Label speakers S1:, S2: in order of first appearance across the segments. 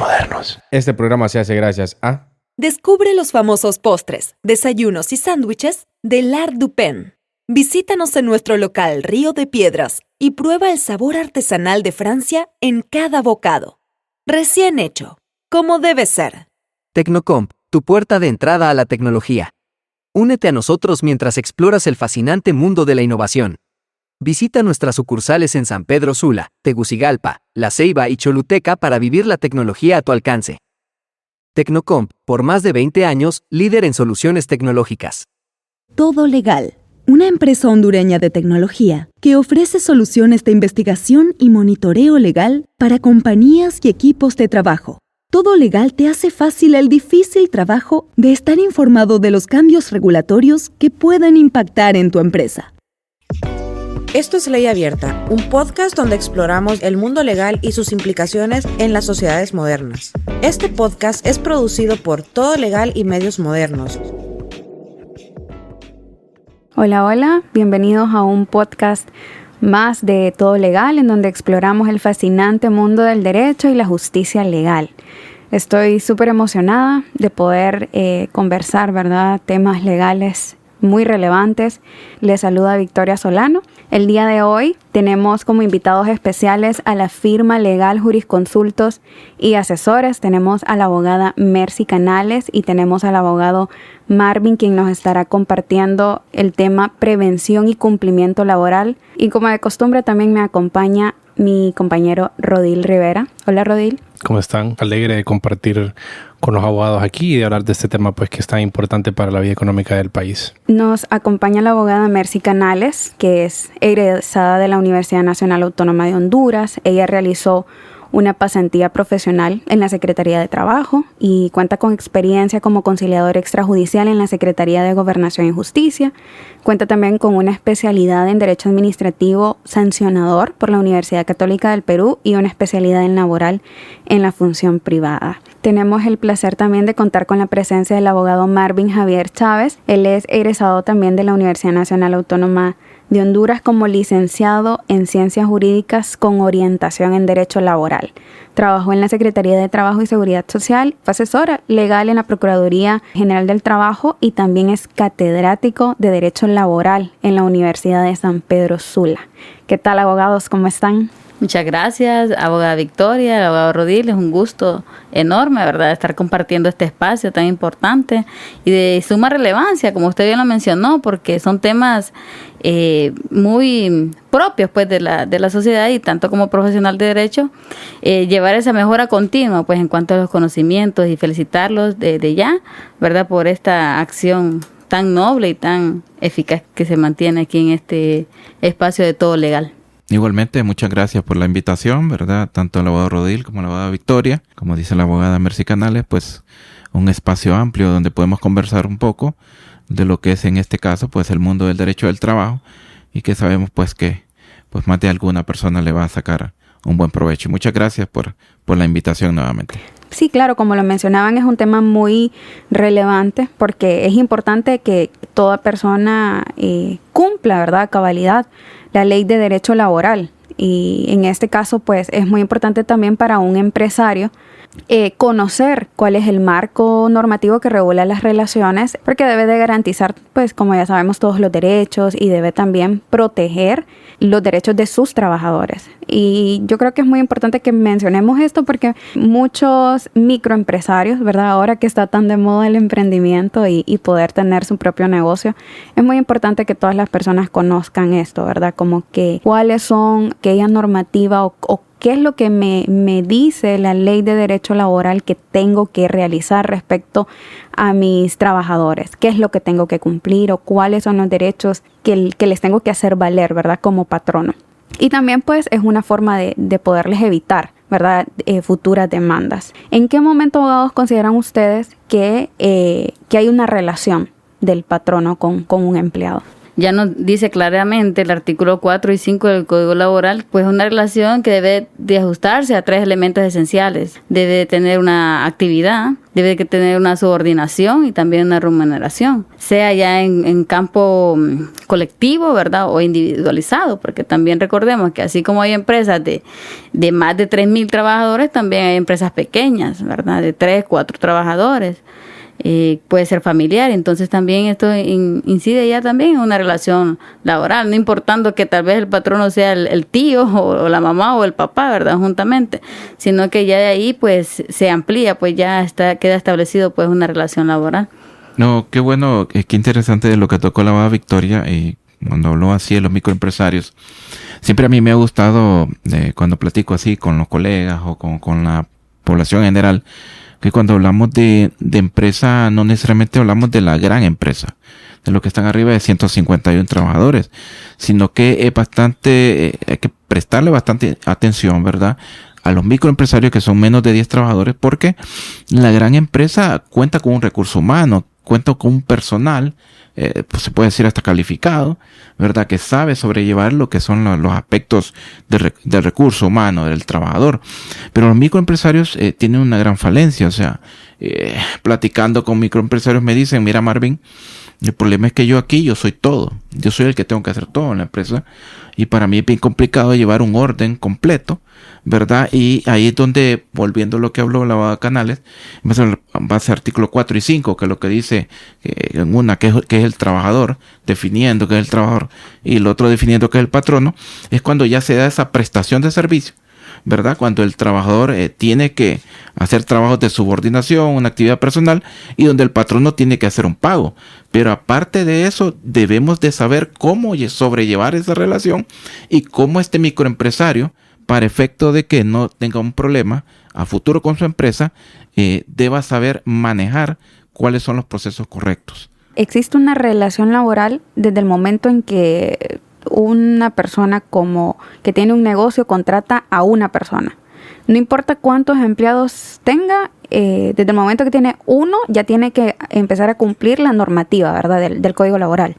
S1: modernos.
S2: Este programa se hace gracias a...
S3: Descubre los famosos postres, desayunos y sándwiches de L'Art du Pain. Visítanos en nuestro local Río de Piedras y prueba el sabor artesanal de Francia en cada bocado. Recién hecho, como debe ser.
S4: Tecnocomp, tu puerta de entrada a la tecnología. Únete a nosotros mientras exploras el fascinante mundo de la innovación. Visita nuestras sucursales en San Pedro Sula, Tegucigalpa, La Ceiba y Choluteca para vivir la tecnología a tu alcance. Tecnocomp, por más de 20 años, líder en soluciones tecnológicas.
S5: Todo Legal, una empresa hondureña de tecnología que ofrece soluciones de investigación y monitoreo legal para compañías y equipos de trabajo. Todo Legal te hace fácil el difícil trabajo de estar informado de los cambios regulatorios que pueden impactar en tu empresa.
S6: Esto es Ley Abierta, un podcast donde exploramos el mundo legal y sus implicaciones en las sociedades modernas. Este podcast es producido por Todo Legal y Medios Modernos.
S7: Hola, hola, bienvenidos a un podcast más de Todo Legal, en donde exploramos el fascinante mundo del derecho y la justicia legal. Estoy súper emocionada de poder conversar, ¿verdad?, temas legales muy relevantes. Les saluda Victoria Solano. El día de hoy tenemos como invitados especiales a la firma legal Jurisconsultos y Asesores. Tenemos a la abogada Mercy Canales y tenemos al abogado Marvin, quien nos estará compartiendo el tema prevención y cumplimiento laboral. Y como de costumbre también me acompaña mi compañero Rodil Rivera. Hola, Rodil.
S1: ¿Cómo están? Alegre de compartir con los abogados aquí y de hablar de este tema pues que es tan importante para la vida económica del país.
S7: Nos acompaña la abogada Mercy Canales, que es egresada de la Universidad Nacional Autónoma de Honduras. Ella realizó una pasantía profesional en la Secretaría de Trabajo y cuenta con experiencia como conciliador extrajudicial en la Secretaría de Gobernación y Justicia. Cuenta también con una especialidad en Derecho Administrativo Sancionador por la Universidad Católica del Perú y una especialidad en laboral en la función privada. Tenemos el placer también de contar con la presencia del abogado Marvin Javier Chávez. Él es egresado también de la Universidad Nacional Autónoma de Honduras como licenciado en Ciencias Jurídicas con orientación en Derecho Laboral. Trabajó en la Secretaría de Trabajo y Seguridad Social, fue asesora legal en la Procuraduría General del Trabajo y también es catedrático de Derecho Laboral en la Universidad de San Pedro Sula. ¿Qué tal, abogados? ¿Cómo están?
S8: Muchas gracias, abogada Victoria, abogado Rodil. Es un gusto enorme, ¿verdad?, estar compartiendo este espacio tan importante y de suma relevancia, como usted bien lo mencionó, porque son temas muy propios pues de la sociedad y tanto como profesional de derecho, llevar esa mejora continua pues en cuanto a los conocimientos y felicitarlos de ya, ¿verdad?, por esta acción tan noble y tan eficaz que se mantiene aquí en este espacio de Todo Legal.
S9: Igualmente, muchas gracias por la invitación, ¿verdad? Tanto al abogado Rodil como a la abogada Victoria, como dice la abogada Mercy Canales, pues un espacio amplio donde podemos conversar un poco de lo que es en este caso, pues el mundo del derecho del trabajo y que sabemos pues que pues más de alguna persona le va a sacar un buen provecho. Y muchas gracias por la invitación nuevamente.
S7: Sí, claro, como lo mencionaban, es un tema muy relevante porque es importante que toda persona cumpla, ¿verdad?, a cabalidad la ley de derecho laboral. Y en este caso, pues, es muy importante también para un empresario conocer cuál es el marco normativo que regula las relaciones, porque debe de garantizar, pues, como ya sabemos, todos los derechos y debe también proteger los derechos de sus trabajadores. Y yo creo que es muy importante que mencionemos esto porque muchos microempresarios, ¿verdad?, ahora que está tan de moda el emprendimiento y poder tener su propio negocio, es muy importante que todas las personas conozcan esto, ¿verdad?, como que cuáles son aquella normativa o qué es lo que me dice la ley de derecho laboral que tengo que realizar respecto a mis trabajadores, qué es lo que tengo que cumplir o cuáles son los derechos que les tengo que hacer valer, ¿verdad?, como patrono. Y también pues es una forma de poderles evitar, ¿verdad?, futuras demandas. ¿En qué momento, abogados, consideran ustedes que hay una relación del patrono con un empleado?
S8: Ya nos dice claramente el artículo 4 y 5 del Código Laboral, pues una relación que debe de ajustarse a 3 elementos esenciales. Debe tener una actividad, debe que tener una subordinación y también una remuneración, sea ya en campo colectivo, ¿verdad? O individualizado, porque también recordemos que así como hay empresas de más de 3,000 trabajadores, también hay empresas pequeñas, ¿verdad? De 3, 4 trabajadores. Puede ser familiar, entonces también esto incide ya también en una relación laboral, no importando que tal vez el patrono sea el tío o la mamá o el papá, ¿verdad? Juntamente, sino que ya de ahí pues se amplía, pues ya queda establecido pues una relación laboral.
S9: No, qué bueno, qué interesante de lo que tocó la abogada Victoria, cuando habló así de los microempresarios. Siempre a mí me ha gustado, cuando platico así con los colegas o con la población en general, que cuando hablamos de empresa, no necesariamente hablamos de la gran empresa, de los que están arriba de 151 trabajadores, sino que es bastante, hay que prestarle bastante atención, ¿verdad?, a los microempresarios que son menos de 10 trabajadores, porque la gran empresa cuenta con un recurso humano, cuenta con un personal, pues se puede decir hasta calificado, ¿verdad?, que sabe sobrellevar lo que son los aspectos del recurso humano, del trabajador. Pero los microempresarios tienen una gran falencia, o sea, platicando con microempresarios me dicen, mira Marvin, el problema es que yo soy todo, yo soy el que tengo que hacer todo en la empresa, y para mí es bien complicado llevar un orden completo, ¿verdad? Y ahí es donde, volviendo a lo que habló la abogada Canales, va a ser artículo 4 y 5, que es lo que dice en una que es el trabajador, definiendo que es el trabajador, y el otro definiendo que es el patrono, es cuando ya se da esa prestación de servicio, ¿verdad? Cuando el trabajador tiene que hacer trabajos de subordinación, una actividad personal, y donde el patrono tiene que hacer un pago. Pero aparte de eso, debemos de saber cómo sobrellevar esa relación y cómo este microempresario, para efecto de que no tenga un problema a futuro con su empresa, deba saber manejar cuáles son los procesos correctos.
S7: Existe una relación laboral desde el momento en que una persona como que tiene un negocio contrata a una persona. No importa cuántos empleados tenga, desde el momento que tiene uno, ya tiene que empezar a cumplir la normativa, ¿verdad?, del Código Laboral.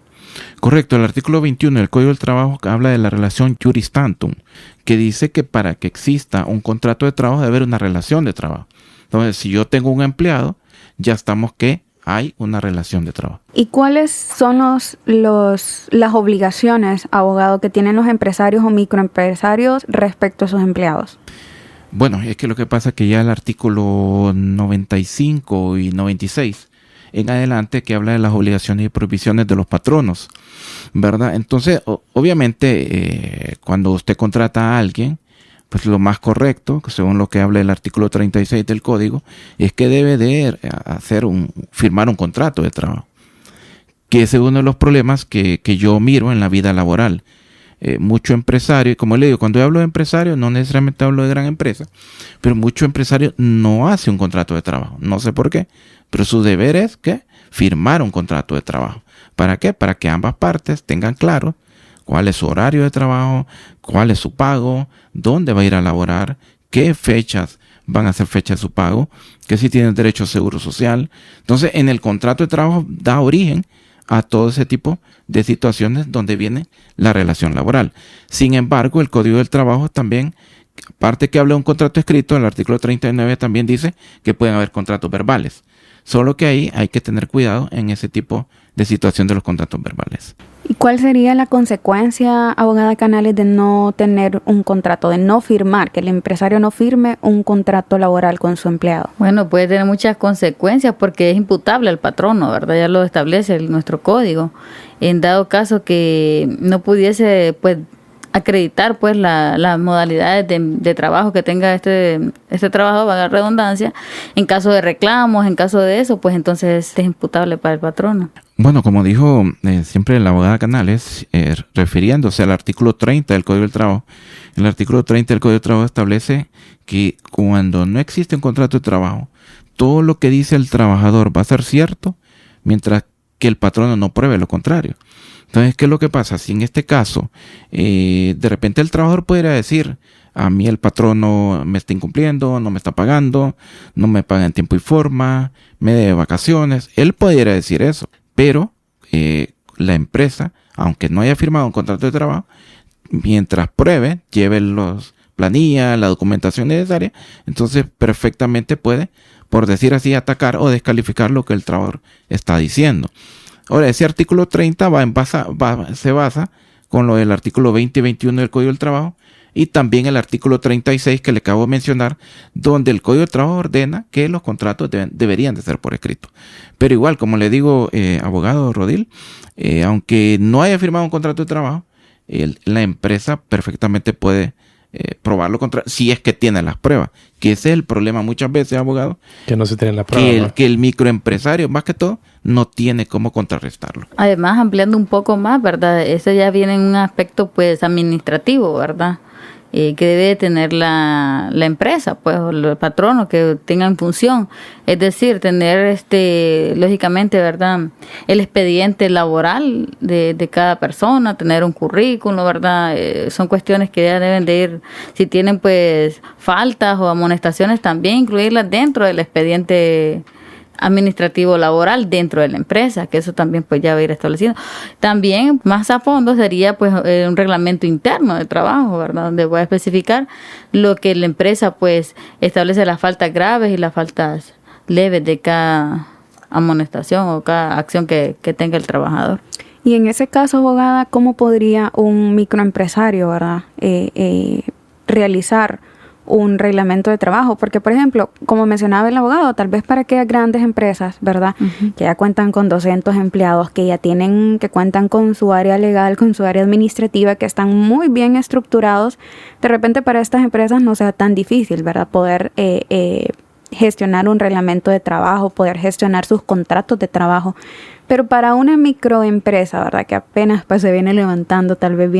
S9: Correcto, el artículo 21 del Código del Trabajo habla de la relación juris tantum, que dice que para que exista un contrato de trabajo debe haber una relación de trabajo. Entonces, si yo tengo un empleado, ya estamos que hay una relación de trabajo.
S7: ¿Y cuáles son las obligaciones, abogado, que tienen los empresarios o microempresarios respecto a sus empleados?
S9: Bueno, es que lo que pasa es que ya el artículo 95 y 96 en adelante, que habla de las obligaciones y prohibiciones de los patronos, ¿verdad? Entonces, obviamente, cuando usted contrata a alguien, pues lo más correcto, según lo que habla el artículo 36 del Código, es que debe de firmar un contrato de trabajo, que es uno de los problemas que yo miro en la vida laboral. Mucho empresario, y como le digo, cuando yo hablo de empresario, no necesariamente hablo de gran empresa, pero mucho empresario no hace un contrato de trabajo, no sé por qué, pero su deber es que firmar un contrato de trabajo. ¿Para qué? Para que ambas partes tengan claro cuál es su horario de trabajo, cuál es su pago, dónde va a ir a laborar, qué fechas van a ser fechas de su pago, que si tienen derecho a seguro social. Entonces, en el contrato de trabajo da origen a todo ese tipo de situaciones donde viene la relación laboral. Sin embargo, el Código del Trabajo también, aparte que habla de un contrato escrito, el artículo 39 también dice que pueden haber contratos verbales. Solo que ahí hay que tener cuidado en ese tipo de situación de los contratos verbales.
S7: ¿Y cuál sería la consecuencia, abogada Canales, de no tener un contrato, de no firmar, que el empresario no firme un contrato laboral con su empleado?
S8: Bueno, puede tener muchas consecuencias porque es imputable al patrono, ¿verdad? Ya lo establece nuestro código. En dado caso que no pudiese, pues, acreditar pues las modalidades de trabajo que tenga este trabajo, valga la redundancia, en caso de reclamos, en caso de eso, pues entonces es imputable para el patrono.
S9: Bueno, como dijo siempre la abogada Canales, refiriéndose al artículo 30 del Código del Trabajo, el artículo 30 del Código del Trabajo establece que cuando no existe un contrato de trabajo, todo lo que dice el trabajador va a ser cierto, mientras que el patrono no pruebe lo contrario. Entonces, ¿qué es lo que pasa? Si en este caso, de repente el trabajador pudiera decir, a mí el patrono me está incumpliendo, no me está pagando, no me paga en tiempo y forma, me debe vacaciones, él pudiera decir eso, pero la empresa, aunque no haya firmado un contrato de trabajo, mientras pruebe, lleve los planillas, la documentación necesaria, entonces perfectamente puede por decir así, atacar o descalificar lo que el trabajador está diciendo. Ahora, ese artículo 30 se basa con lo del artículo 20 y 21 del Código del Trabajo, y también el artículo 36 que le acabo de mencionar, donde el Código del Trabajo ordena que los contratos deberían de ser por escrito. Pero igual, como le digo, abogado Rodil, aunque no haya firmado un contrato de trabajo, la empresa perfectamente puede probarlo si es que tiene las pruebas, que ese es el problema muchas veces, abogado,
S1: que no se tienen las pruebas,
S9: que el microempresario, más que todo, no tiene cómo contrarrestarlo.
S8: Además, ampliando un poco más, ¿verdad? Eso ya viene en un aspecto pues administrativo, ¿verdad? Que debe tener la empresa, pues, o el patrono que tenga en función. Es decir, tener lógicamente, ¿verdad?, el expediente laboral de cada persona, tener un currículum, ¿verdad? Son cuestiones que ya deben de ir, si tienen pues faltas o amonestaciones, también incluirlas dentro del expediente administrativo laboral dentro de la empresa, que eso también pues ya va a ir establecido. También más a fondo sería pues un reglamento interno de trabajo, ¿verdad?, donde voy a especificar lo que la empresa pues establece, las faltas graves y las faltas leves de cada amonestación o cada acción que tenga el trabajador.
S7: Y en ese caso, abogada, ¿cómo podría un microempresario, ¿verdad?, realizar un reglamento de trabajo? Porque, por ejemplo, como mencionaba el abogado, tal vez para aquellas grandes empresas, ¿verdad?, que ya cuentan con 200 empleados, que cuentan con su área legal, con su área administrativa, que están muy bien estructurados, de repente para estas empresas no sea tan difícil, ¿verdad?, poder gestionar un reglamento de trabajo, poder gestionar sus contratos de trabajo. Pero para una microempresa, ¿verdad?, que apenas pues se viene levantando, tal vez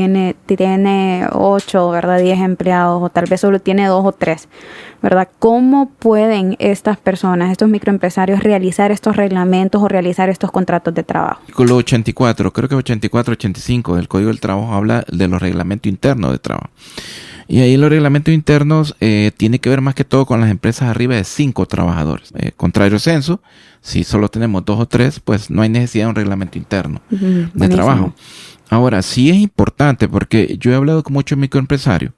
S7: tiene 8, ¿verdad?, 10 empleados, o tal vez solo tiene 2 o 3, ¿verdad? ¿Cómo pueden estas personas, estos microempresarios, realizar estos reglamentos o realizar estos contratos de trabajo?
S9: Artículo 84, creo que 84-85 del Código del Trabajo habla de los reglamentos internos de trabajo. Y ahí los reglamentos internos tiene que ver más que todo con las empresas arriba de 5 trabajadores. Contrario censo, si solo tenemos 2 o 3, pues no hay necesidad de un reglamento interno de trabajo. Ahora, sí es importante, porque yo he hablado con muchos microempresarios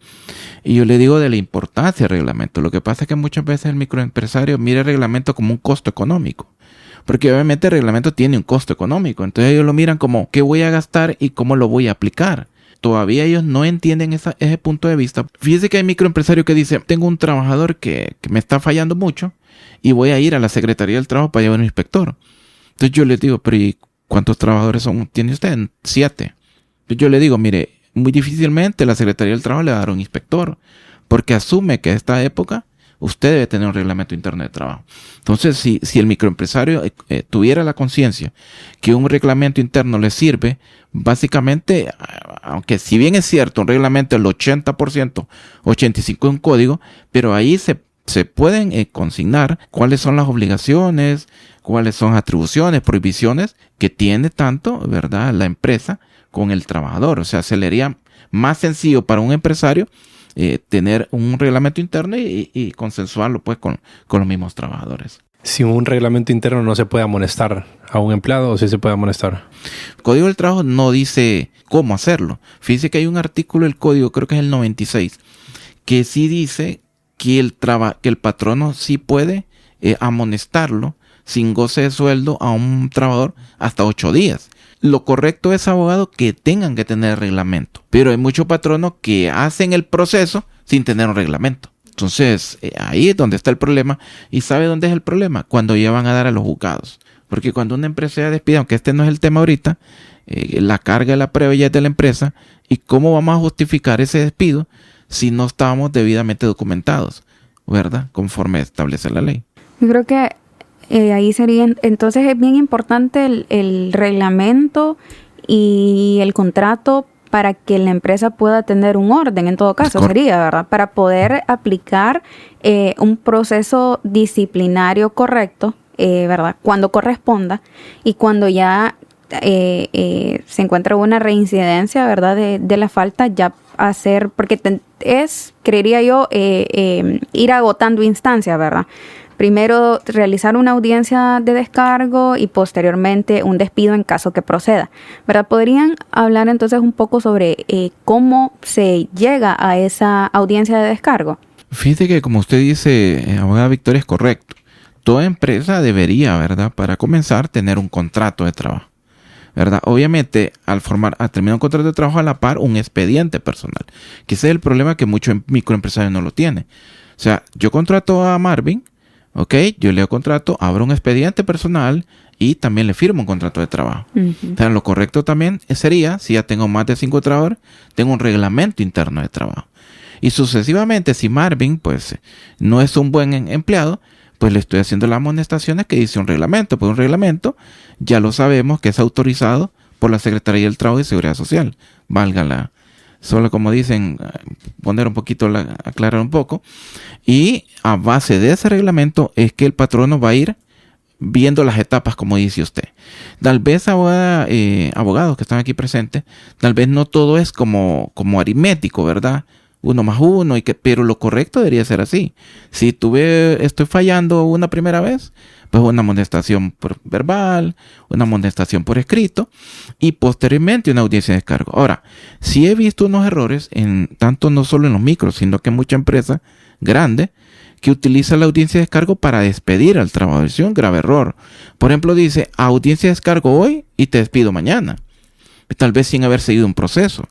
S9: y yo le digo de la importancia del reglamento. Lo que pasa es que muchas veces el microempresario mira el reglamento como un costo económico, porque obviamente el reglamento tiene un costo económico. Entonces ellos lo miran como qué voy a gastar y cómo lo voy a aplicar. Todavía ellos no entienden ese punto de vista. Fíjese que hay microempresarios que dicen, tengo un trabajador que me está fallando mucho y voy a ir a la Secretaría del Trabajo para llevar un inspector. Entonces yo les digo, pero ¿y cuántos trabajadores tiene usted? 7. Entonces yo le digo, mire, muy difícilmente la Secretaría del Trabajo le va a dar un inspector, porque asume que a esta época usted debe tener un reglamento interno de trabajo. Entonces, si el microempresario tuviera la conciencia que un reglamento interno le sirve, básicamente, aunque si bien es cierto, un reglamento el 80%, 85% es un código, pero ahí se pueden consignar cuáles son las obligaciones, cuáles son atribuciones, prohibiciones que tiene tanto, ¿verdad?, la empresa con el trabajador. O sea, se le haría más sencillo para un empresario tener un reglamento interno y consensuarlo pues con los mismos trabajadores.
S1: Sin un reglamento interno no se puede amonestar a un empleado, ¿o sí se puede amonestar?
S9: El Código del Trabajo no dice cómo hacerlo. Fíjese que hay un artículo del Código, creo que es el 96, que sí dice que el patrono sí puede amonestarlo sin goce de sueldo a un trabajador hasta 8 días. Lo correcto es, abogado, que tengan que tener reglamento. Pero hay muchos patronos que hacen el proceso sin tener un reglamento. Entonces, ahí es donde está el problema. ¿Y sabe dónde es el problema? Cuando ya van a dar a los juzgados. Porque cuando una empresa ya despide, aunque este no es el tema ahorita, la carga de la prueba ya es de la empresa. ¿Y cómo vamos a justificar ese despido si no estábamos debidamente documentados, ¿verdad?, conforme establece la ley?
S7: Yo creo que ahí sería, entonces es bien importante el reglamento y el contrato para que la empresa pueda tener un orden, en todo caso sería, ¿verdad?, para poder aplicar un proceso disciplinario correcto, ¿verdad?, cuando corresponda, y cuando ya se encuentra una reincidencia, ¿verdad?, de la falta, ya hacer, porque creería yo, ir agotando instancias, ¿verdad? Primero realizar una audiencia de descargo y posteriormente un despido en caso que proceda, ¿verdad? ¿Podrían hablar entonces un poco sobre cómo se llega a esa audiencia de descargo?
S9: Fíjate que, como usted dice, abogada Victoria, es correcto. toda empresa debería, ¿verdad?, para comenzar, tener un contrato de trabajo, ¿verdad? Obviamente, al terminar un contrato de trabajo, a la par, un expediente personal. Que ese es el problema, que muchos microempresarios no lo tienen. O sea, yo contrato a Marvin, ¿ok? Yo leo contrato, abro un expediente personal y también le firmo un contrato de trabajo. O sea, lo correcto también sería, si ya tengo más de 5 trabajadores, tengo un reglamento interno de trabajo. Y sucesivamente, si Marvin, pues, no es un buen empleado, pues le estoy haciendo las amonestaciones que dice un reglamento. Pues un reglamento, ya lo sabemos, que es autorizado por la Secretaría del Trabajo y Seguridad Social. Válgala. Solo, como dicen, poner un poquito, aclarar un poco. Y a base de ese reglamento es que el patrono va a ir viendo las etapas, como dice usted. Tal vez, abogados que están aquí presentes, tal vez no todo es como aritmético, ¿verdad? 1 más 1, pero lo correcto debería ser así. Si estoy fallando una primera vez, pues una amonestación por verbal, una amonestación por escrito y posteriormente una audiencia de descargo. Ahora, sí he visto unos errores, tanto no solo en los micros, sino que en muchas empresas grandes, que utiliza la audiencia de descargo para despedir al trabajador. Es un grave error. Por ejemplo, dice, audiencia de descargo hoy y te despido mañana. Tal vez sin haber seguido un proceso.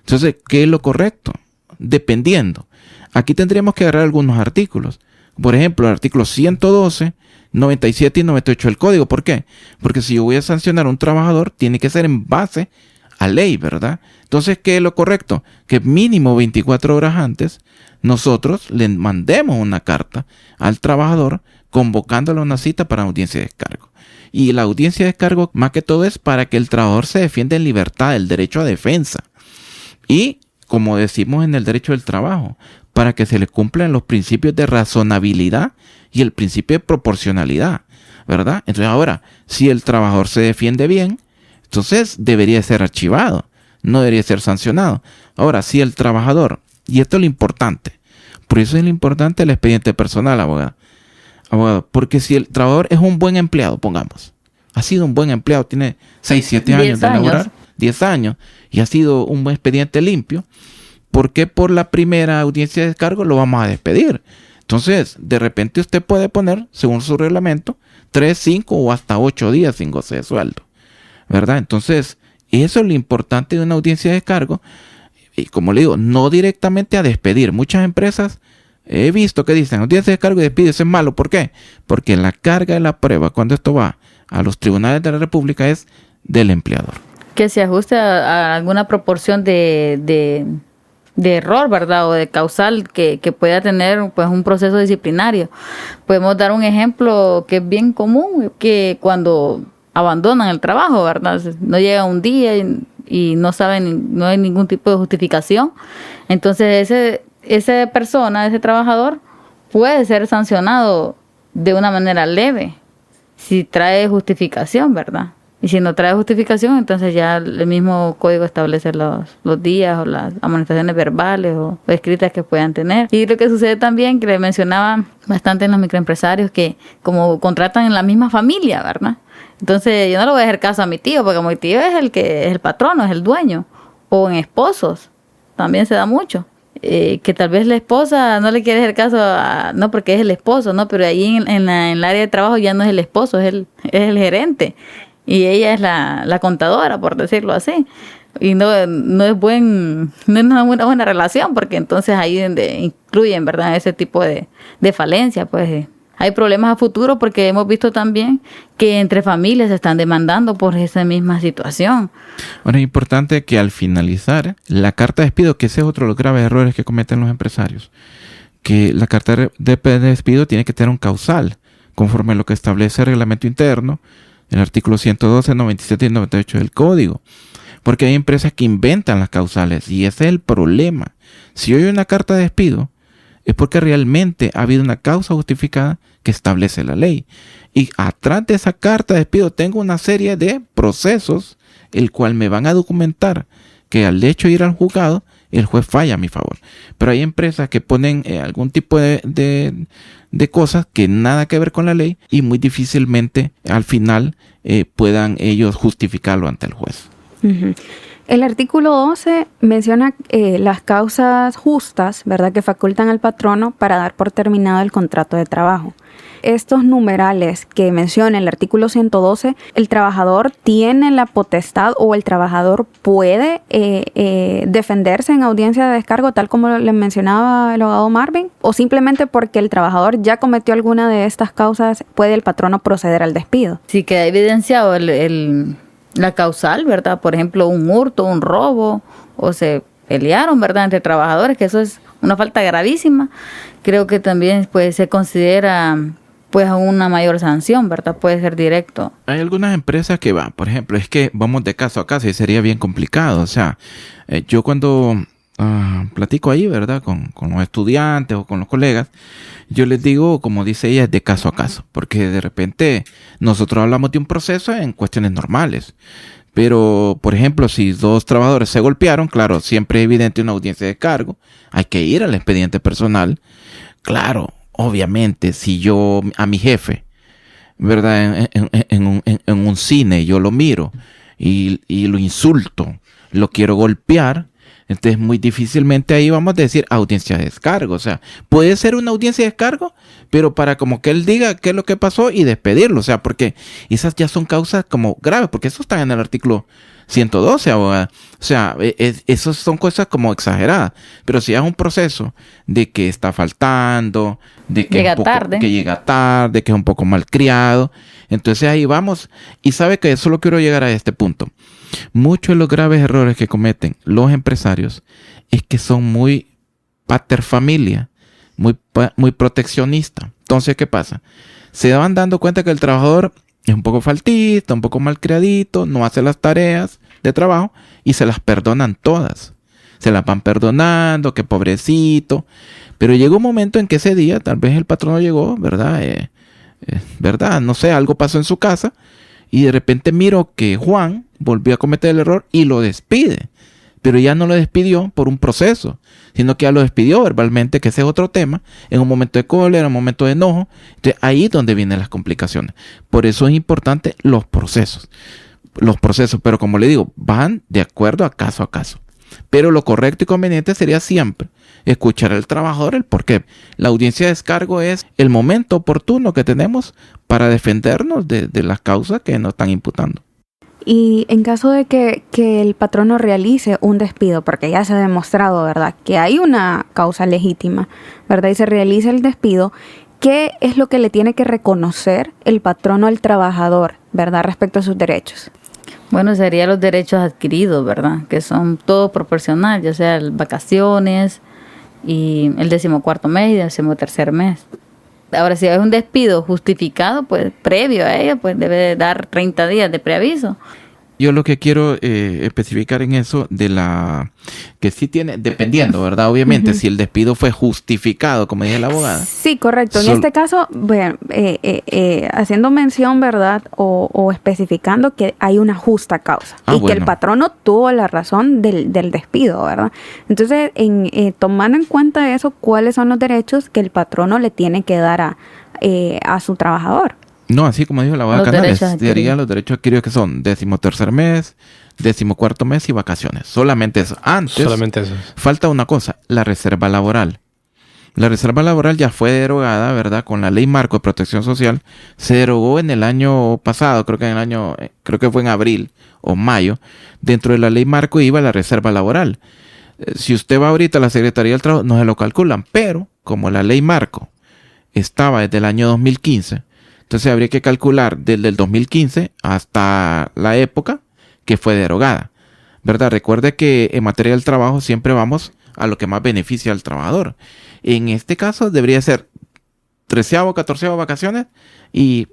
S9: Entonces, ¿qué es lo correcto? Dependiendo. Aquí tendríamos que agarrar algunos artículos. Por ejemplo, el artículo 112, 97 y 98 del código. ¿Por qué? Porque si yo voy a sancionar a un trabajador, tiene que ser en base a ley, ¿verdad? Entonces, ¿qué es lo correcto? Que mínimo 24 horas antes nosotros le mandemos una carta al trabajador convocándolo a una cita para audiencia de descargo. Y la audiencia de descargo, más que todo, es para que el trabajador se defienda en libertad, el derecho a defensa. Y, como decimos en el derecho del trabajo, para que se le cumplan los principios de razonabilidad y el principio de proporcionalidad, ¿verdad? Entonces, ahora, si el trabajador se defiende bien, entonces debería ser archivado, no debería ser sancionado. Ahora, si el trabajador, y esto es lo importante, por eso es lo importante el expediente personal, abogado, porque si el trabajador es un buen empleado, pongamos, ha sido un buen empleado, tiene 6, 7 años de laborar, 10 años, y ha sido un buen expediente limpio, ¿por qué por la primera audiencia de descargo lo vamos a despedir? Entonces, de repente usted puede poner, según su reglamento, 3, 5 o hasta 8 días sin goce de sueldo, ¿verdad? Entonces, eso es lo importante de una audiencia de descargo. Y como le digo, no directamente a despedir. Muchas empresas he visto que dicen audiencia de descargo y despido. Eso es malo. ¿Por qué? Porque la carga de la prueba, cuando esto va a los tribunales de la República, es del empleador.
S8: Que se ajuste a alguna proporción de error, ¿verdad? O de causal que pueda tener, pues, un proceso disciplinario. Podemos dar un ejemplo que es bien común, que cuando abandonan el trabajo, ¿verdad? No llega un día y no saben, no hay ningún tipo de justificación. Entonces esa persona, ese trabajador, puede ser sancionado de una manera leve si trae justificación, ¿verdad? Y si no trae justificación, entonces ya el mismo código establece los días o las amonestaciones verbales o escritas que puedan tener. Y lo que sucede también, que le mencionaba bastante en los microempresarios, que como contratan en la misma familia, ¿verdad? Entonces yo no le voy a hacer caso a mi tío, porque mi tío es el que es el patrono, es el dueño. O en esposos, también se da mucho. Que tal vez la esposa no le quiere hacer caso no porque es el esposo, no, pero ahí en el área de trabajo ya no es el esposo, es el gerente. Y ella es la contadora, por decirlo así. Y no es una buena relación, porque entonces ahí donde incluyen, ¿verdad?, ese tipo de falencia, pues hay problemas a futuro, porque hemos visto también que entre familias se están demandando por esa misma situación.
S9: Ahora, es importante que al finalizar la carta de despido, que ese es otro de los graves errores que cometen los empresarios, que la carta de despido tiene que tener un causal, conforme a lo que establece el reglamento interno, el artículo 112, 97 y 98 del código. Porque hay empresas que inventan las causales, y ese es el problema. Si hoy hay una carta de despido, es porque realmente ha habido una causa justificada que establece la ley. Y atrás de esa carta de despido tengo una serie de procesos, el cual me van a documentar que al hecho de ir al juzgado, el juez falla a mi favor. Pero hay empresas que ponen algún tipo de cosas que nada que ver con la ley, y muy difícilmente al final puedan ellos justificarlo ante el juez.
S7: Uh-huh. El artículo 12 menciona las causas justas, ¿verdad?, que facultan al patrono para dar por terminado el contrato de trabajo. Estos numerales que menciona el artículo 112, el trabajador tiene la potestad o el trabajador puede defenderse en audiencia de descargo, tal como le mencionaba el abogado Marvin, o simplemente porque el trabajador ya cometió alguna de estas causas, puede el patrono proceder al despido.
S8: Sí, queda evidenciado la causal, ¿verdad? Por ejemplo, un hurto, un robo, o se pelearon, ¿verdad?, entre trabajadores, que eso es una falta gravísima. Creo que también pues se considera pues una mayor sanción, ¿verdad? Puede ser directo.
S9: Hay algunas empresas que van, por ejemplo, es que vamos de caso a caso y sería bien complicado. O sea, yo cuando platico ahí, ¿verdad?, con los estudiantes o con los colegas, yo les digo, como dice ella, de caso a caso, porque de repente nosotros hablamos de un proceso en cuestiones normales, pero, por ejemplo, si 2 trabajadores se golpearon, claro, siempre es evidente una audiencia de cargo, hay que ir al expediente personal. Claro, obviamente, si yo a mi jefe, ¿verdad?, en un cine yo lo miro y lo insulto, lo quiero golpear, entonces muy difícilmente ahí vamos a decir audiencia de descargo. O sea, puede ser una audiencia de descargo, pero para como que él diga qué es lo que pasó y despedirlo. O sea, porque esas ya son causas como graves, porque eso está en el artículo 112, abogada. O sea, esas son cosas como exageradas. Pero si es un proceso de que está faltando, de que
S8: llega tarde,
S9: que es un poco malcriado, entonces ahí vamos. Y sabe que solo quiero llegar a este punto. Muchos de los graves errores que cometen los empresarios es que son muy paterfamilia, muy proteccionistas. Entonces, ¿qué pasa? Se van dando cuenta que el trabajador es un poco faltista, un poco malcriadito, no hace las tareas de trabajo y se las perdonan todas. Se las van perdonando, que pobrecito. Pero llegó un momento en que ese día, tal vez el patrono llegó, ¿verdad? ¿Verdad? No sé, algo pasó en su casa y de repente miro que Juan volvió a cometer el error y lo despide. Pero ya no lo despidió por un proceso, sino que ya lo despidió verbalmente, que ese es otro tema, en un momento de cólera, en un momento de enojo. Entonces, ahí es donde vienen las complicaciones. Por eso es importante los procesos. Los procesos, pero como le digo, van de acuerdo a caso. Pero lo correcto y conveniente sería siempre escuchar al trabajador el por qué. La audiencia de descargo es el momento oportuno que tenemos para defendernos de las causas que nos están imputando.
S7: Y en caso de que el patrono realice un despido, porque ya se ha demostrado, ¿verdad?, que hay una causa legítima, ¿verdad?, y se realiza el despido, ¿qué es lo que le tiene que reconocer el patrono al trabajador, ¿verdad?, respecto a sus derechos?
S8: Bueno, serían los derechos adquiridos, ¿verdad?, que son todo proporcional, ya sea vacaciones y el 14º mes y el 13º mes. Ahora, si es un despido justificado, pues previo a ello, pues debe dar 30 días de preaviso.
S9: Yo lo que quiero especificar en eso de que sí tiene, dependiendo, ¿verdad? Obviamente, si el despido fue justificado, como dice la abogada.
S7: Sí, correcto. En este caso, bueno, haciendo mención, ¿verdad? O especificando que hay una justa causa. Y bueno, que el patrono tuvo la razón del despido, ¿verdad? Entonces, tomando en cuenta eso, ¿cuáles son los derechos que el patrono le tiene que dar a su trabajador?
S9: No, así como dijo la abogada Canales, serían los derechos adquiridos que son 13º mes, 14º mes y vacaciones. Solamente eso.
S1: Solamente eso.
S9: Falta una cosa, la reserva laboral. La reserva laboral ya fue derogada, ¿verdad? Con la Ley Marco de Protección Social. Se derogó en el año pasado, creo que fue en abril o mayo. Dentro de la Ley Marco iba la reserva laboral. Si usted va ahorita a la Secretaría del Trabajo, no se lo calculan, pero como la Ley Marco estaba desde el año 2015, entonces habría que calcular desde el 2015 hasta la época que fue derogada, ¿verdad? Recuerde que en materia del trabajo siempre vamos a lo que más beneficia al trabajador. En este caso debería ser 13º, 14º vacaciones y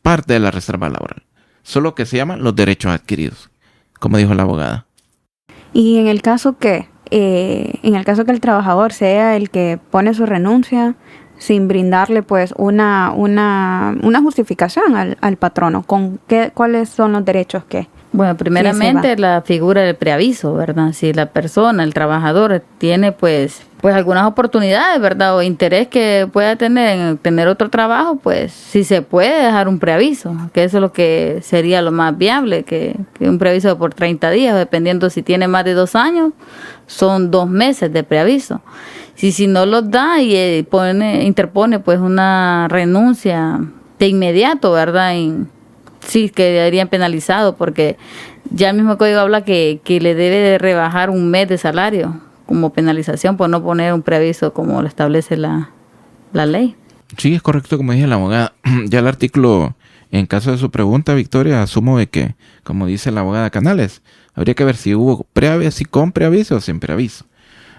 S9: parte de la reserva laboral. Solo que se llaman los derechos adquiridos, como dijo la abogada.
S7: Y en el caso que el trabajador sea el que pone su renuncia sin brindarle pues una justificación al patrono, ¿cuáles son los derechos que?
S8: Bueno, primeramente la figura del preaviso, ¿verdad? Si la persona, el trabajador, tiene pues pues algunas oportunidades, ¿verdad? O interés que pueda tener en tener otro trabajo, pues si se puede dejar un preaviso, que eso es lo que sería lo más viable, que un preaviso por 30 días, dependiendo si tiene más de 2 años, son 2 meses de preaviso. Si no los da y interpone pues una renuncia de inmediato, ¿verdad? Sí, quedarían penalizados porque ya el mismo código habla que le debe de rebajar 1 mes de salario como penalización por no poner un preaviso como lo establece la ley.
S9: Sí, es correcto, como dije la abogada. Ya el artículo, en caso de su pregunta, Victoria, asumo de que, como dice la abogada Canales, habría que ver si hubo preaviso, si con preaviso o sin preaviso,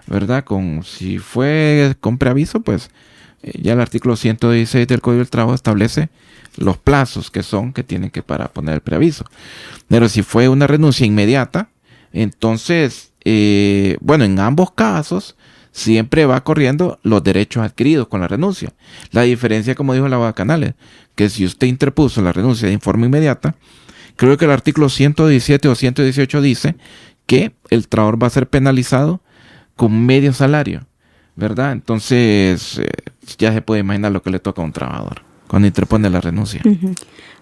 S9: ¿verdad? Si fue con preaviso, pues ya el artículo 116 del Código del Trabajo establece los plazos que tienen que para poner el preaviso. Pero si fue una renuncia inmediata, entonces, en ambos casos siempre va corriendo los derechos adquiridos con la renuncia. La diferencia, como dijo la abogada Canales, que si usted interpuso la renuncia de forma inmediata, creo que el artículo 117 o 118 dice que el trabajador va a ser penalizado con medio salario, ¿verdad? Entonces, ya se puede imaginar lo que le toca a un trabajador cuando interpone la renuncia.
S7: Uh-huh.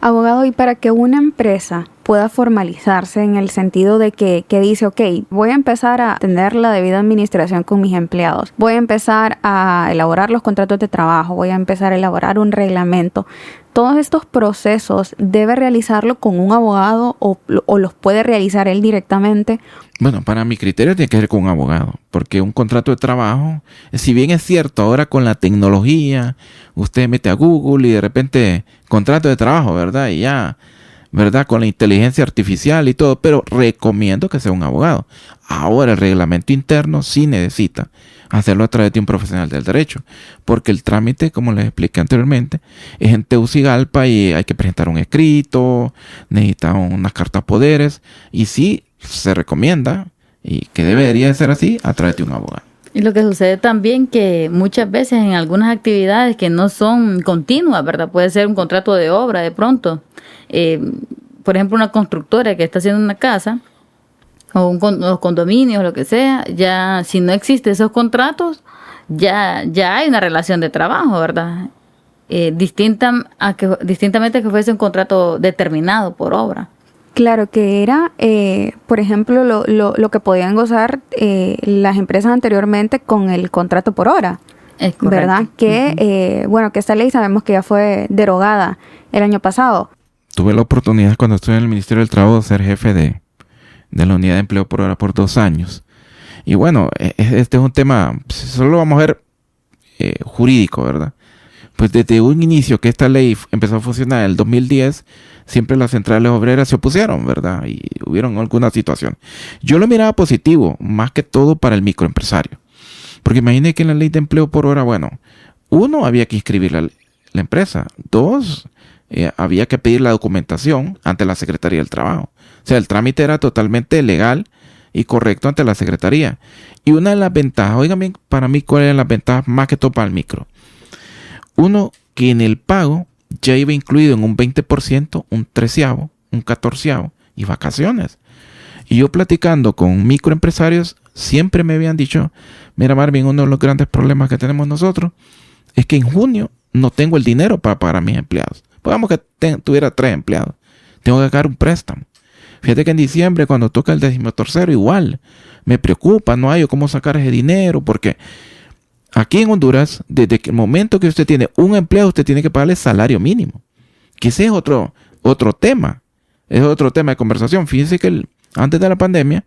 S7: Abogado, y para que una empresa pueda formalizarse en el sentido de que dice, ok, voy a empezar a tener la debida administración con mis empleados, voy a empezar a elaborar los contratos de trabajo, voy a empezar a elaborar un reglamento, todos estos procesos, ¿debe realizarlo con un abogado o los puede realizar él directamente?
S9: Bueno, para mi criterio tiene que ser con un abogado, porque un contrato de trabajo, si bien es cierto, ahora con la tecnología, usted mete a Google y de repente contrato de trabajo, ¿verdad? Y ya, ¿verdad? Con la inteligencia artificial y todo, pero recomiendo que sea un abogado. Ahora el reglamento interno sí necesita hacerlo a través de un profesional del derecho, porque el trámite, como les expliqué anteriormente, es en Tegucigalpa y hay que presentar un escrito, necesita unas cartas poderes, y sí se recomienda, y que debería ser así, a través de un abogado.
S8: Y lo que sucede también que muchas veces en algunas actividades que no son continuas, ¿verdad? Puede ser un contrato de obra de pronto. Por ejemplo, una constructora que está haciendo una casa o los condominios, lo que sea, ya si no existen esos contratos, ya hay una relación de trabajo, ¿verdad? Distintamente que fuese un contrato determinado por obra.
S7: Claro, que era, por ejemplo, lo que podían gozar las empresas anteriormente con el contrato por hora.
S8: Es correcto.
S7: ¿Verdad? Que, que esta ley sabemos que ya fue derogada el año pasado.
S9: Tuve la oportunidad cuando estuve en el Ministerio del Trabajo de ser jefe de la unidad de empleo por hora por 2 años. Y bueno, este es un tema, solo vamos a ver jurídico, ¿verdad? Pues desde un inicio que esta ley empezó a funcionar en el 2010, siempre las centrales obreras se opusieron, ¿verdad? Y hubieron alguna situación. Yo lo miraba positivo, más que todo para el microempresario. Porque imagínense que en la ley de empleo por hora, 1, había que inscribir la empresa. 2, había que pedir la documentación ante la Secretaría del Trabajo. O sea, el trámite era totalmente legal y correcto ante la Secretaría. Y una de las ventajas, oigan bien, para mí, ¿cuáles eran las ventajas más que todo para el micro? 1, que en el pago ya iba incluido en un 20%, un 13avo, un 14avo y vacaciones. Y yo platicando con microempresarios, siempre me habían dicho, mira Marvin, uno de los grandes problemas que tenemos nosotros es que en junio no tengo el dinero para pagar a mis empleados. Pongamos que tuviera 3 empleados. Tengo que sacar un préstamo. Fíjate que en diciembre, cuando toca el 13º, igual me preocupa, no hay cómo sacar ese dinero, porque aquí en Honduras, desde el momento que usted tiene un empleado, usted tiene que pagarle salario mínimo. Que ese es otro tema. Es otro tema de conversación. Fíjense que antes de la pandemia,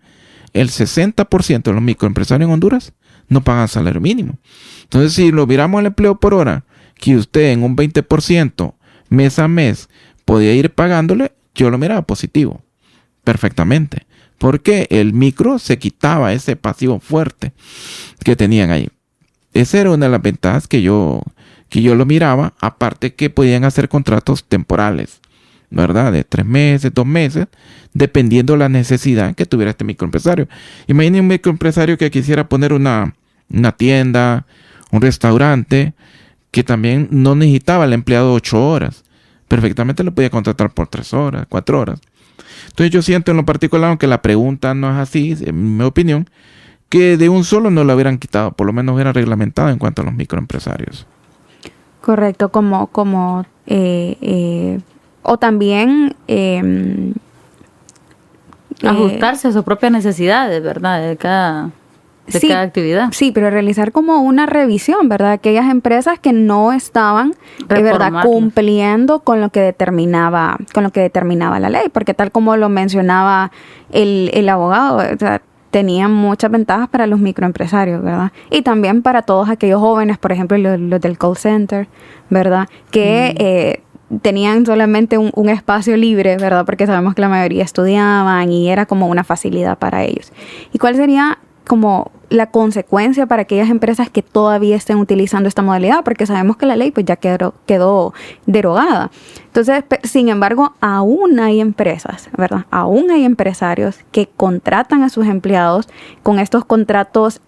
S9: el 60% de los microempresarios en Honduras no pagan salario mínimo. Entonces, si lo miramos el empleo por hora, que usted en un 20% mes a mes podía ir pagándole, yo lo miraba positivo. Perfectamente. Porque el micro se quitaba ese pasivo fuerte que tenían ahí. Esa era una de las ventajas que yo lo miraba, aparte que podían hacer contratos temporales, ¿verdad? De 3 meses, 2 meses, dependiendo de la necesidad que tuviera este microempresario. Imaginen un microempresario que quisiera poner una tienda, un restaurante, que también no necesitaba al empleado 8 horas. Perfectamente lo podía contratar por 3 horas, 4 horas. Entonces yo siento en lo particular, aunque la pregunta no es así, en mi opinión, que de un solo no lo hubieran quitado, por lo menos hubieran reglamentado en cuanto a los microempresarios.
S7: Correcto, o también
S8: ajustarse a sus propias necesidades, ¿verdad? De cada actividad.
S7: Sí, pero realizar como una revisión, ¿verdad? Aquellas empresas que no estaban, ¿verdad?, cumpliendo con lo que determinaba la ley, porque tal como lo mencionaba el abogado, o sea, tenían muchas ventajas para los microempresarios, ¿verdad? Y también para todos aquellos jóvenes, por ejemplo, los del call center, ¿verdad? Que tenían solamente un espacio libre, ¿verdad? Porque sabemos que la mayoría estudiaban y era como una facilidad para ellos. ¿Y cuál sería como la consecuencia para aquellas empresas que todavía estén utilizando esta modalidad? Porque sabemos que la ley pues ya quedó derogada. Entonces, sin embargo, aún hay empresas, ¿verdad? Aún hay empresarios que contratan a sus empleados con estos contratos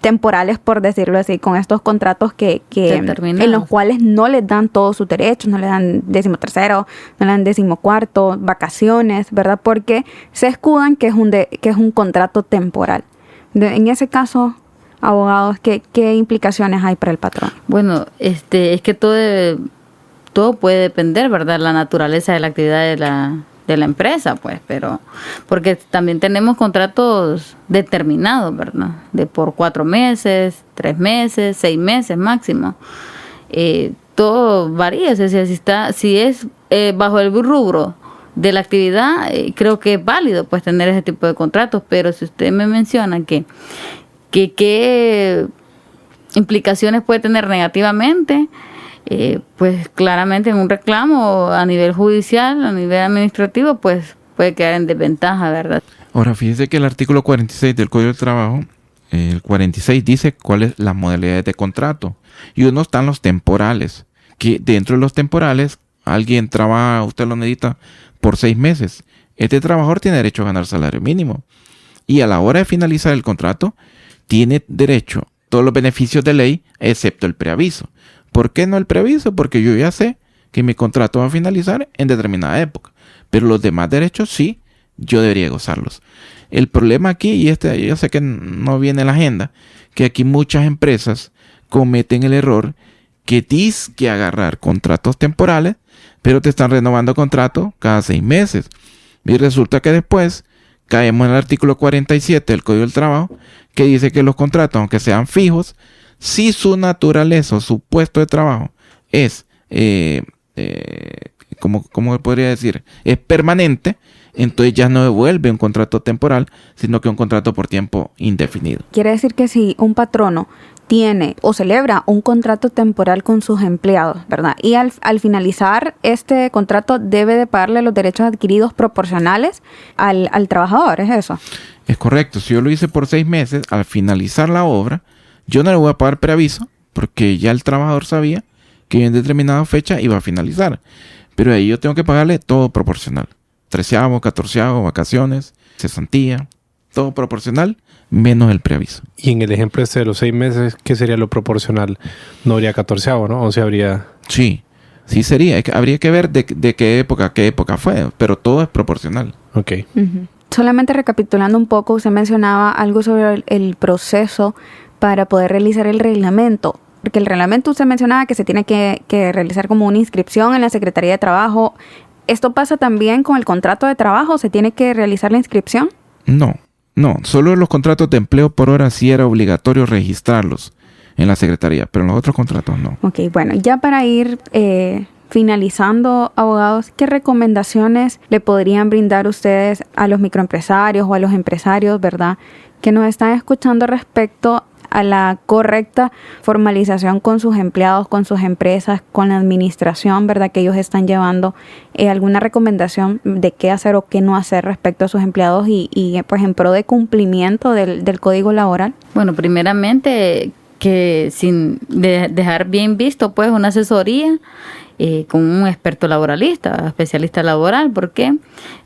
S7: temporales, por decirlo así, con estos contratos que en los cuales no les dan todos sus derechos, no le dan 13º, no le dan 14º, vacaciones, ¿verdad? Porque se escudan que es un contrato temporal. En ese caso, abogados, ¿qué implicaciones hay para el patrón?
S8: Bueno, es que todo puede depender, ¿verdad? La naturaleza de la actividad de la empresa, pues, pero porque también tenemos contratos determinados, ¿verdad? De por 4 meses, 3 meses, 6 meses máximo. Todo varía, o sea, si es bajo el rubro de la actividad, creo que es válido pues tener ese tipo de contratos, pero si usted me menciona que qué implicaciones puede tener negativamente, pues claramente en un reclamo a nivel judicial, a nivel administrativo, pues puede quedar en desventaja, ¿verdad?
S9: Ahora, fíjese que el artículo 46 del Código del Trabajo, el 46 dice cuáles las modalidades de contrato, y uno están los temporales, que dentro de los temporales alguien trabaja, usted lo necesita por 6 meses. Este trabajador tiene derecho a ganar salario mínimo, y a la hora de finalizar el contrato tiene derecho a todos los beneficios de ley excepto el preaviso. ¿Por qué no el preaviso? Porque yo ya sé que mi contrato va a finalizar en determinada época, pero los demás derechos sí, yo debería gozarlos. El problema aquí, y yo sé que no viene en la agenda, que aquí muchas empresas cometen el error que que agarrar contratos temporales, pero te están renovando contrato cada 6 meses. Y resulta que después caemos en el artículo 47 del Código del Trabajo, que dice que los contratos, aunque sean fijos, si su naturaleza o su puesto de trabajo es, ¿cómo podría decir? Es permanente, entonces ya no devuelve un contrato temporal, sino que un contrato por tiempo indefinido.
S7: Quiere decir que si un patrono tiene o celebra un contrato temporal con sus empleados, ¿verdad? Y al finalizar este contrato debe de pagarle los derechos adquiridos proporcionales al trabajador, ¿es eso?
S9: Es correcto. Si yo lo hice por 6 meses, al finalizar la obra, yo no le voy a pagar preaviso, porque ya el trabajador sabía que en determinada fecha iba a finalizar. Pero ahí yo tengo que pagarle todo proporcional. 13º, 14º, vacaciones, cesantía, todo proporcional, menos el preaviso.
S1: Y en el ejemplo este de los 6 meses, ¿qué sería lo proporcional? No habría 14º, ¿no? O sea, habría...
S9: Sí sería. Habría que ver de qué época fue, pero todo es proporcional.
S1: Ok.
S7: Uh-huh. Solamente recapitulando un poco, usted mencionaba algo sobre el proceso para poder realizar el reglamento. Porque el reglamento usted mencionaba que se tiene que realizar como una inscripción en la Secretaría de Trabajo. ¿Esto pasa también con el contrato de trabajo? ¿Se tiene que realizar la inscripción?
S9: No. Solo los contratos de empleo por hora sí era obligatorio registrarlos en la Secretaría, pero en los otros contratos no.
S7: Ok, bueno, ya para ir finalizando, abogados, ¿qué recomendaciones le podrían brindar ustedes a los microempresarios o a los empresarios, verdad, que nos están escuchando respecto a la correcta formalización con sus empleados, con sus empresas, con la administración, ¿verdad?, que ellos están llevando? ¿Alguna recomendación de qué hacer o qué no hacer respecto a sus empleados y pues en pro de cumplimiento del Código Laboral?
S8: Bueno, primeramente que sin dejar bien visto pues una asesoría con un experto laboralista, especialista laboral. ¿Por qué?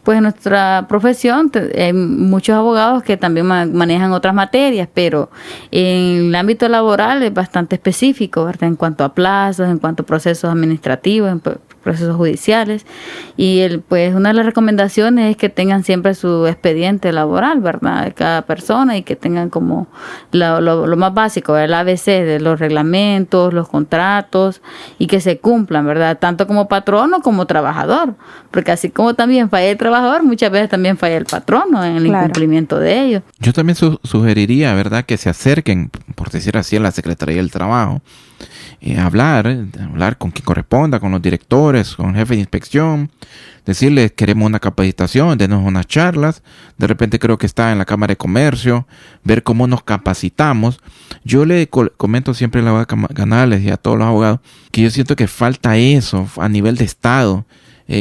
S8: Pues en nuestra profesión hay muchos abogados que también manejan otras materias, pero en el ámbito laboral es bastante específico, ¿verdad? En cuanto a plazos, en cuanto a procesos administrativos, en procesos judiciales. Y pues una de las recomendaciones es que tengan siempre su expediente laboral, ¿verdad? De cada persona, y que tengan como lo más básico, el ABC de los reglamentos, los contratos, y que se cumplan, ¿verdad? Tanto como patrono como trabajador, porque así como también falla el trabajador, muchas veces también falla el patrono en el incumplimiento de ellos.
S9: Yo también sugeriría, ¿verdad?, que se acerquen, por decir así, a la Secretaría del Trabajo, hablar con quien corresponda, con los directores, con el jefe de inspección, decirles queremos una capacitación, denos unas charlas. De repente creo que está en la Cámara de Comercio, ver cómo nos capacitamos. Yo le comento siempre a la abogada Canales y a todos los abogados que yo siento que falta eso a nivel de Estado,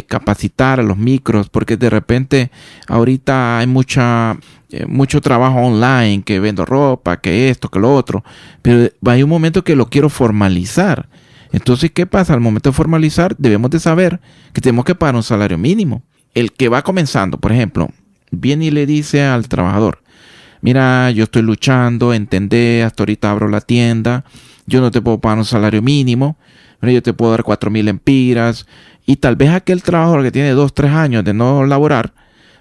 S9: capacitar a los micros, porque de repente ahorita hay mucho trabajo online, que vendo ropa, que esto, que lo otro, pero hay un momento que lo quiero formalizar. Entonces, ¿qué pasa? Al momento de formalizar, debemos de saber que tenemos que pagar un salario mínimo. El que va comenzando, por ejemplo, viene y le dice al trabajador: mira, yo estoy luchando, entendé, hasta ahorita abro la tienda, yo no te puedo pagar un salario mínimo, pero yo te puedo dar 4,000 lempiras. Y tal vez aquel trabajador que tiene 2, 3 años de no laborar,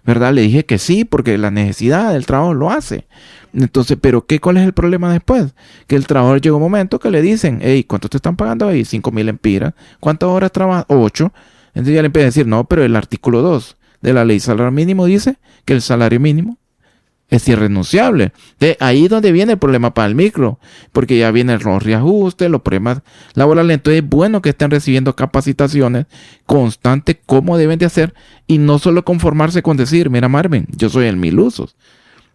S9: ¿verdad?, le dije que sí, porque la necesidad del trabajo lo hace. Entonces, ¿pero cuál es el problema después? Que el trabajador llega un momento que le dicen: hey, ¿cuánto te están pagando ahí? 5,000 lempiras. ¿Cuántas horas trabajas? 8. Entonces ya le empieza a decir: no, pero el artículo 2 de la ley salario mínimo dice que el salario mínimo es irrenunciable. De ahí es donde viene el problema para el micro, porque ya vienen los reajustes, los problemas laborales. Entonces es bueno que estén recibiendo capacitaciones constantes, cómo deben de hacer, y no solo conformarse con decir: mira, Marvin, yo soy el 1000 usos.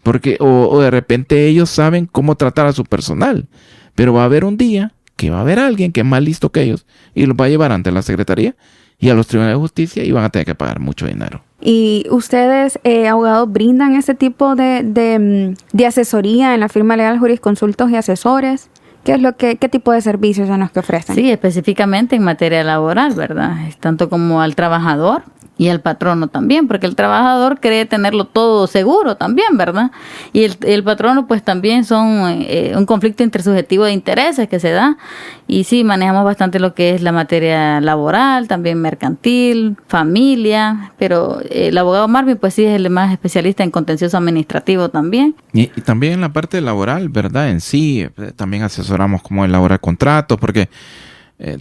S9: Porque, o de repente ellos saben cómo tratar a su personal, pero va a haber un día que va a haber alguien que es más listo que ellos y los va a llevar ante la Secretaría y a los tribunales de justicia, y van a tener que pagar mucho dinero.
S7: ¿Y ustedes, abogados, brindan ese tipo de asesoría en la firma legal Jurisconsultos y Asesores? ¿Qué tipo de servicios son los que ofrecen?
S8: Sí, específicamente en materia laboral, ¿verdad? Es tanto como al trabajador y al patrono también, porque el trabajador cree tenerlo todo seguro también, ¿verdad? Y el patrono pues también son un conflicto intersubjetivo de intereses que se da, y sí, manejamos bastante lo que es la materia laboral, también mercantil, familia, pero el abogado Marvin pues sí es el más especialista en contencioso administrativo también.
S9: Y también en la parte laboral, ¿verdad? En sí, también asesoramos cómo elaborar contratos, porque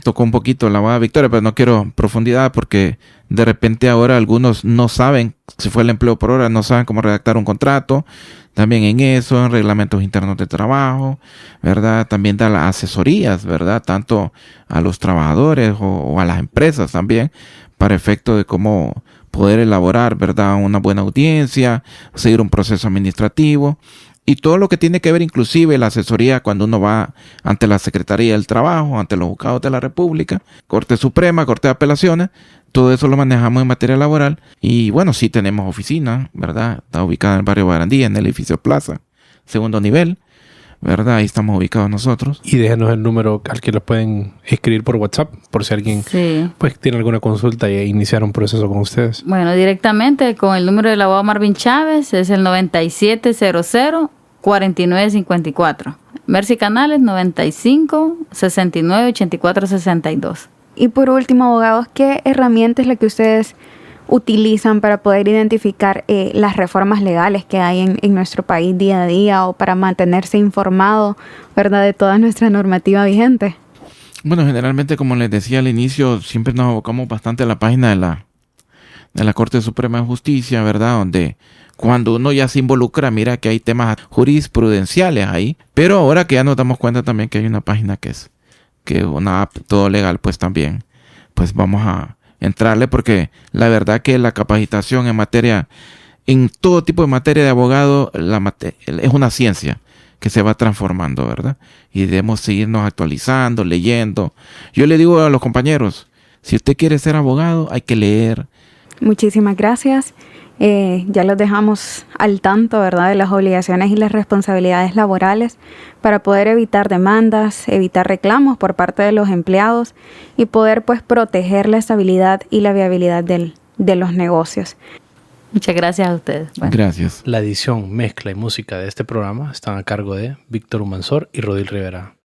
S9: tocó un poquito la abogada Victoria, pero no quiero profundidad porque de repente ahora algunos no saben, si fue el empleo por hora, no saben cómo redactar un contrato. También en eso, en reglamentos internos de trabajo, ¿verdad? También da las asesorías, ¿verdad? Tanto a los trabajadores o a las empresas también, para efecto de cómo poder elaborar, ¿verdad?, una buena audiencia, seguir un proceso administrativo. Y todo lo que tiene que ver, inclusive la asesoría cuando uno va ante la Secretaría del Trabajo, ante los juzgados de la República, Corte Suprema, Corte de Apelaciones, todo eso lo manejamos en materia laboral. Y bueno, sí tenemos oficina, ¿verdad? Está ubicada en el barrio Barandilla, en el edificio Plaza, 2º nivel, ¿verdad? Ahí estamos ubicados nosotros.
S1: Y déjenos el número al que lo pueden escribir por WhatsApp, por si alguien pues tiene alguna consulta y iniciar un proceso con ustedes.
S8: Bueno, directamente con el número del abogado Marvin Chávez, es el 9700-4954. Mercy Canales 95-69-84-62.
S7: Y por último, abogados, ¿qué herramienta es la que ustedes utilizan para poder identificar las reformas legales que hay en nuestro país día a día, o para mantenerse informado, ¿verdad?, de toda nuestra normativa vigente?
S9: Bueno, generalmente, como les decía al inicio, siempre nos abocamos bastante a la página de la Corte Suprema de Justicia, ¿verdad?, donde cuando uno ya se involucra, mira que hay temas jurisprudenciales ahí, pero ahora que ya nos damos cuenta también que hay una página que es una app todo legal, pues también, pues vamos a entrarle, porque la verdad que la capacitación en todo tipo de materia de abogado, es una ciencia que se va transformando, ¿verdad? Y debemos seguirnos actualizando, leyendo. Yo le digo a los compañeros, si usted quiere ser abogado, hay que leer.
S7: Muchísimas gracias. Ya los dejamos al tanto, ¿verdad?, de las obligaciones y las responsabilidades laborales para poder evitar demandas, evitar reclamos por parte de los empleados y poder pues proteger la estabilidad y la viabilidad de los negocios.
S8: Muchas gracias a ustedes.
S9: Bueno. Gracias.
S1: La edición, mezcla y música de este programa están a cargo de Víctor Humansor y Rodil Rivera.